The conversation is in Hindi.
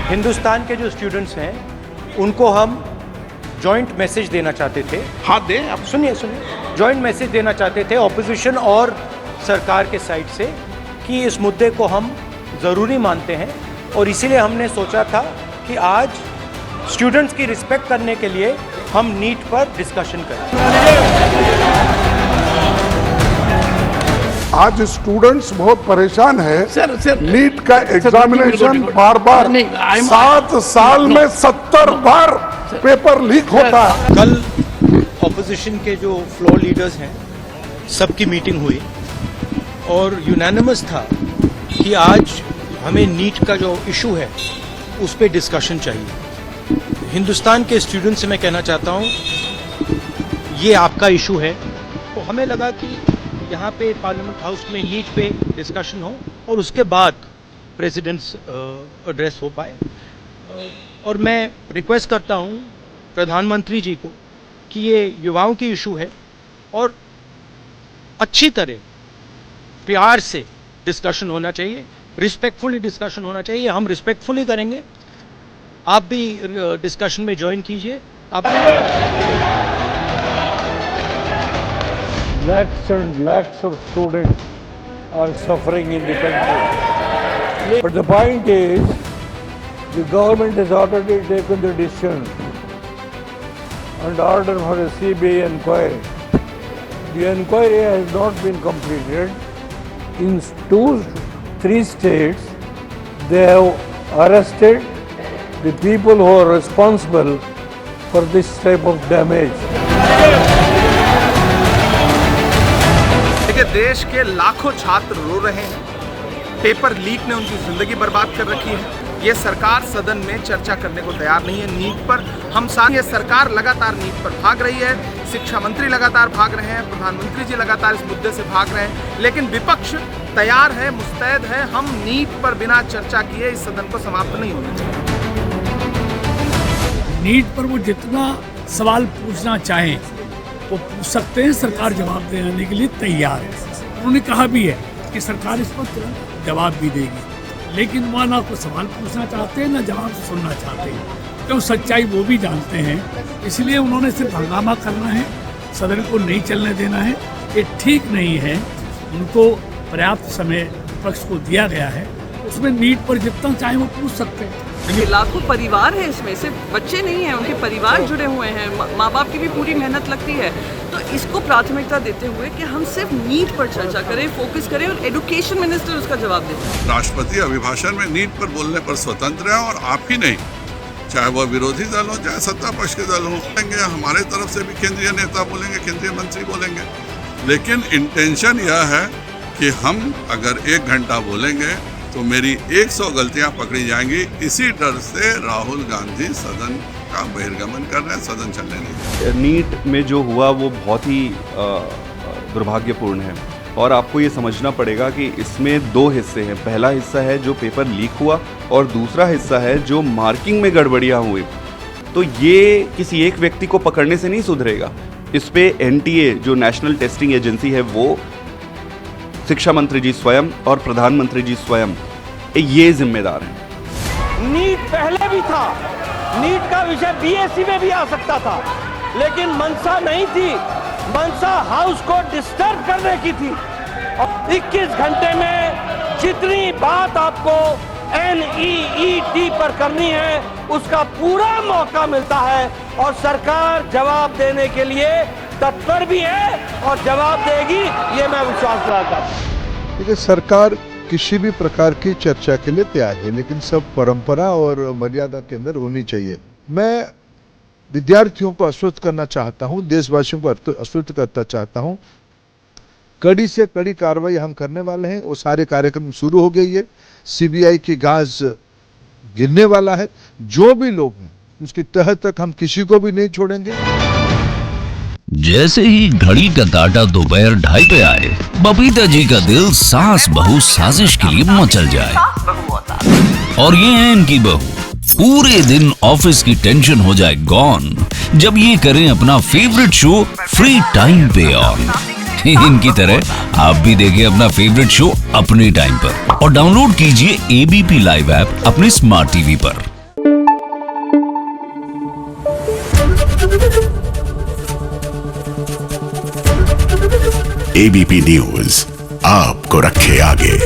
हिंदुस्तान के जो स्टूडेंट्स हैं उनको हम जॉइंट मैसेज देना चाहते थे। हाँ दें, आप सुनिए जॉइंट मैसेज देना चाहते थे ऑपोजिशन और सरकार के साइड से कि इस मुद्दे को हम ज़रूरी मानते हैं और इसीलिए हमने सोचा था कि आज स्टूडेंट्स की रिस्पेक्ट करने के लिए हम नीट पर डिस्कशन करें। आज स्टूडेंट्स बहुत परेशान है सर नीट का एग्जामिनेशन बार 7 साल में 70 बार पेपर लीक होता है। कल ऑपोजिशन के जो फ्लोर लीडर्स हैं सबकी मीटिंग हुई और यूनानिमस था कि आज हमें नीट का जो इशू है उस पर डिस्कशन चाहिए। हिंदुस्तान के स्टूडेंट्स से मैं कहना चाहता हूँ ये आपका इशू है, तो हमें लगा कि यहाँ पे पार्लियामेंट हाउस में नीट पे डिस्कशन हो और उसके बाद प्रेसिडेंट्स एड्रेस हो पाए। और मैं रिक्वेस्ट करता हूँ प्रधानमंत्री जी को कि ये युवाओं की इशू है और अच्छी तरह प्यार से डिस्कशन होना चाहिए, रिस्पेक्टफुली डिस्कशन होना चाहिए। हम रिस्पेक्टफुली करेंगे, आप भी डिस्कशन में ज्वाइन कीजिए। आप lakhs and lakhs of students are suffering in the country. But the point is, the government has already taken the decision and order for a CBI inquiry. The inquiry has not been completed. In 3 states, they have arrested the people who are responsible for this type of damage. देश के लाखों छात्र रो रहे हैं, पेपर लीक ने उनकी जिंदगी बर्बाद कर रखी है। ये सरकार सदन में चर्चा करने को तैयार नहीं है नीट पर। हम साथ ये सरकार लगातार नीट पर भाग रही है, शिक्षा मंत्री लगातार भाग रहे हैं, प्रधानमंत्री जी लगातार इस मुद्दे से भाग रहे हैं, लेकिन विपक्ष तैयार है, मुस्तैद है। हम नीट पर बिना चर्चा किए इस सदन को समाप्त नहीं होना चाहिए। नीट पर वो जितना सवाल पूछना चाहें वो पूछ सकते हैं, सरकार जवाब देने के लिए तैयार है। उन्होंने कहा भी है कि सरकार इस पर तुरंत जवाब भी देगी, लेकिन वह ना कोई सवाल पूछना चाहते हैं ना जवाब सुनना चाहते हैं, क्यों सच्चाई वो भी जानते हैं। इसलिए उन्होंने सिर्फ हंगामा करना है, सदन को नहीं चलने देना है। ये ठीक नहीं है। उनको पर्याप्त समय पक्ष को दिया गया है, उसमें नीट पर जितना चाहे वो पूछ सकते हैं। लाखों परिवार है, इसमें सिर्फ बच्चे नहीं हैं, उनके परिवार जुड़े हुए हैं, माँ बाप की भी पूरी मेहनत लगती है। तो इसको प्राथमिकता देते हुए कि हम सिर्फ नीट पर चर्चा करें, फोकस करें और एजुकेशन मिनिस्टर उसका जवाब दें। राष्ट्रपति अभिभाषण में नीट पर बोलने पर स्वतंत्र है और आप ही नहीं, चाहे वह विरोधी दल हो चाहे सत्ता पक्ष के दल हो, हमारे तरफ से भी केंद्रीय नेता बोलेंगे, केंद्रीय मंत्री बोलेंगे, लेकिन इंटेंशन यह है कि हम अगर 1 घंटा बोलेंगे तो मेरी 100 गलतियां पकड़ी जाएंगी। इसी डर से राहुल गांधी सदन का बहिर्गमन कर रहे हैं, सदन चलने नहीं। नीट में जो हुआ वो बहुत ही दुर्भाग्यपूर्ण है और आपको ये समझना पड़ेगा कि इसमें 2 हिस्से हैं। पहला हिस्सा है जो पेपर लीक हुआ और दूसरा हिस्सा है जो मार्किंग में गड़बड़ियाँ हुई। तो ये किसी एक व्यक्ति को पकड़ने से नहीं सुधरेगा। इस पे NTA जो नेशनल टेस्टिंग एजेंसी है वो, शिक्षा मंत्री जी स्वयं और प्रधानमंत्री जी स्वयं ये जिम्मेदार हैं। नीट पहले भी था, नीट का विषय BSc में भी आ सकता था, लेकिन मंशा नहीं थी, मंशा हाउस को डिस्टर्ब करने की थी। और 21 घंटे में जितनी बात आपको NEET पर करनी है उसका पूरा मौका मिलता है और सरकार जवाब देने के लिए तत्पर भी है और जवाब देगी, ये मैं विश्वास दिलाता हूं। देखिए, सरकार किसी भी प्रकार की चर्चा के लिए तैयार है, लेकिन सब परंपरा और मर्यादा के अंदर होनी चाहिए। मैं विद्यार्थियों को आश्वस्त करना चाहता हूं, देशवासियों को आश्वस्त करना चाहता हूं, कड़ी से कड़ी कार्रवाई हम करने वाले हैं। वो सारे कार्यक्रम शुरू हो गई है, CBI की गाज गिरने वाला है। जो भी लोग हैं उसकी तह तक हम किसी को भी नहीं छोड़ेंगे। जैसे ही घड़ी का काटा दोपहर 2:30 पे आए, बबीता जी का दिल सास बहू साजिश के लिए मचल जाए। और ये है इनकी बहू, पूरे दिन ऑफिस की टेंशन हो जाए गॉन जब ये करें अपना फेवरेट शो फ्री टाइम पे ऑन। इनकी तरह आप भी देखिए अपना फेवरेट शो अपने टाइम पर और डाउनलोड कीजिए ABP लाइव ऐप अपने स्मार्ट टीवी पर। एबीपी न्यूज आपको रखे आगे।